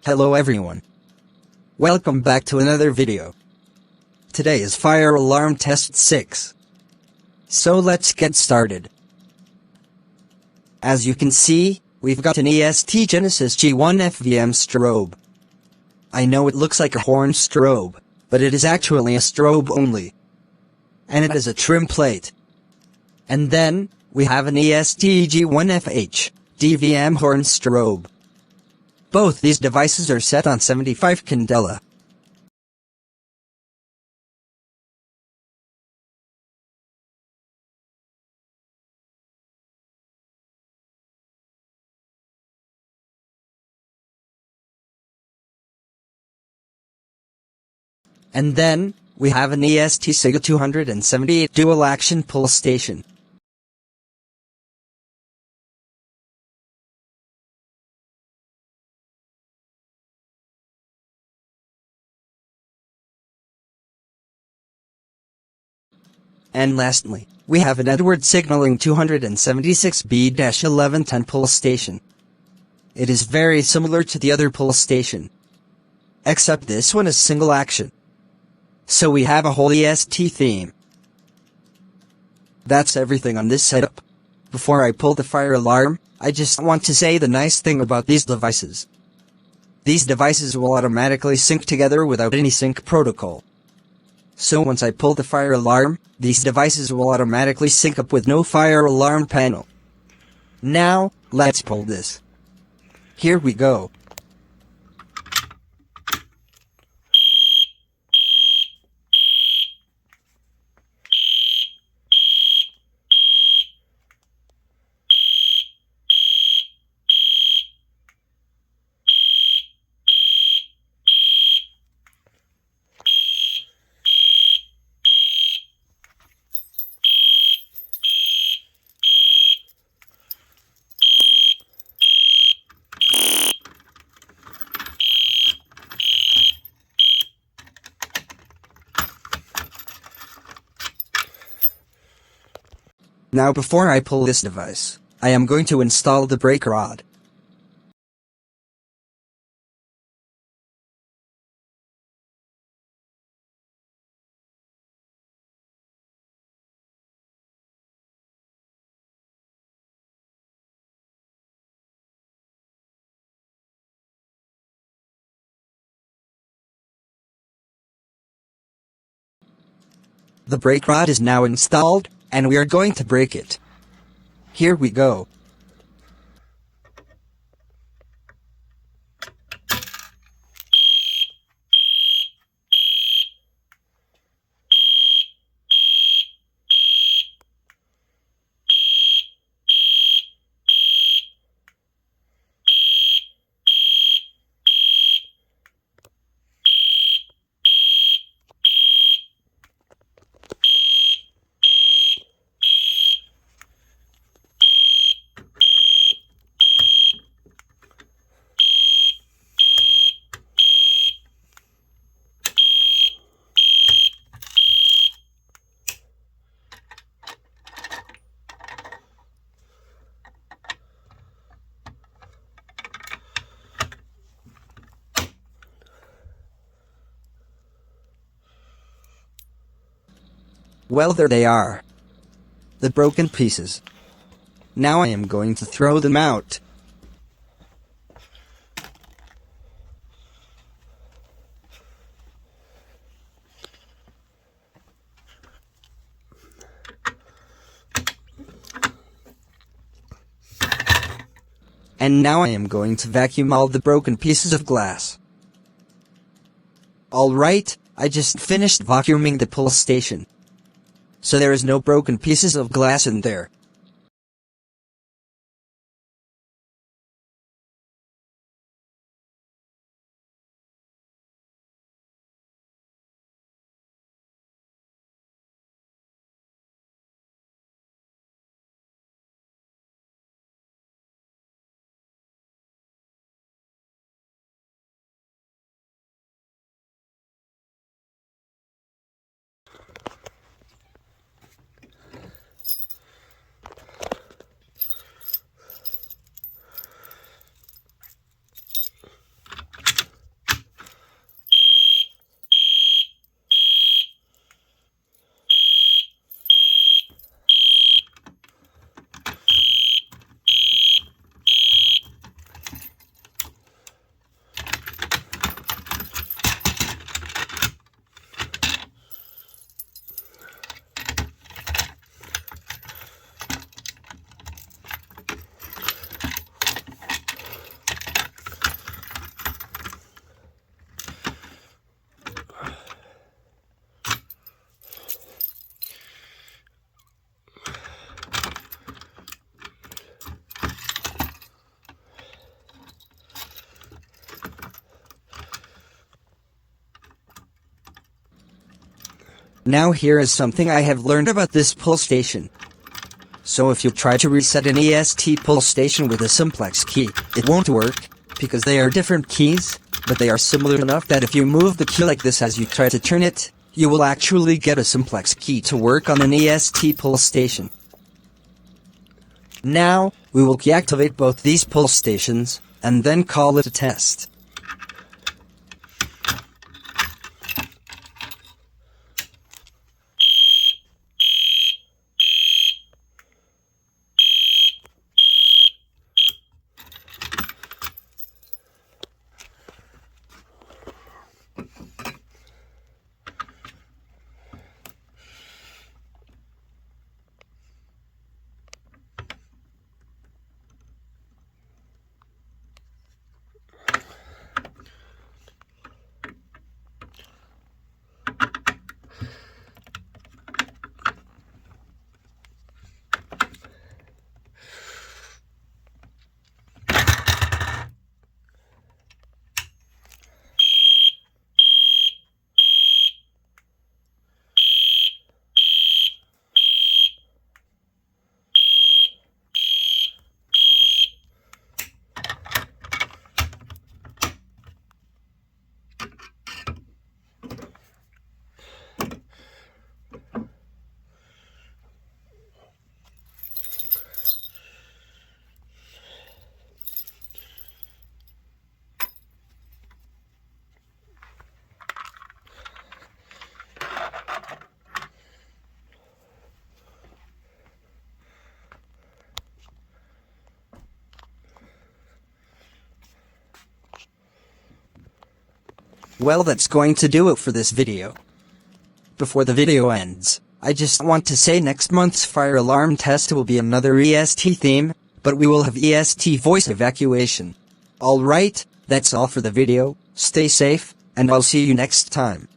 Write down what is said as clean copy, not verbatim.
Hello everyone. Welcome back to another video. Today is fire alarm test 6. So let's get started. As you can see, we've got an EST Genesis G1 FVM strobe. I know it looks like a horn strobe, but it is actually a strobe only. And it is a trim plate. And then, we have an EST G1 FH DVM horn strobe. Both these devices are set on 75 candela. And then, we have an EST SIGA 278 dual action pull station. And lastly, we have an Edward signaling 276B-1110 pull station. It is very similar to the other pull station, except this one is single action. So we have a whole EST theme. That's everything on this setup. Before I pull the fire alarm, I just want to say the nice thing about these devices. These devices will automatically sync together without any sync protocol. So once I pull the fire alarm, these devices will automatically sync up with no fire alarm panel. Now, let's pull this. Here we go. Now before I pull this device, I am going to install the brake rod. The brake rod is now installed, and we are going to brake it. Here we go. Well, there they are. The broken pieces. Now I am going to throw them out. And now I am going to vacuum all the broken pieces of glass. Alright, I just finished vacuuming the pull station. So there is no broken pieces of glass in there. Now here is something I have learned about this pull station. So if you try to reset an EST pull station with a simplex key, it won't work, because they are different keys, but they are similar enough that if you move the key like this as you try to turn it, you will actually get a simplex key to work on an EST pull station. Now, we will deactivate both these pull stations, and then call it a test. Well, that's going to do it for this video. Before the video ends, I just want to say next month's fire alarm test will be another EST theme, but we will have EST voice evacuation. Alright, that's all for the video, stay safe, and I'll see you next time.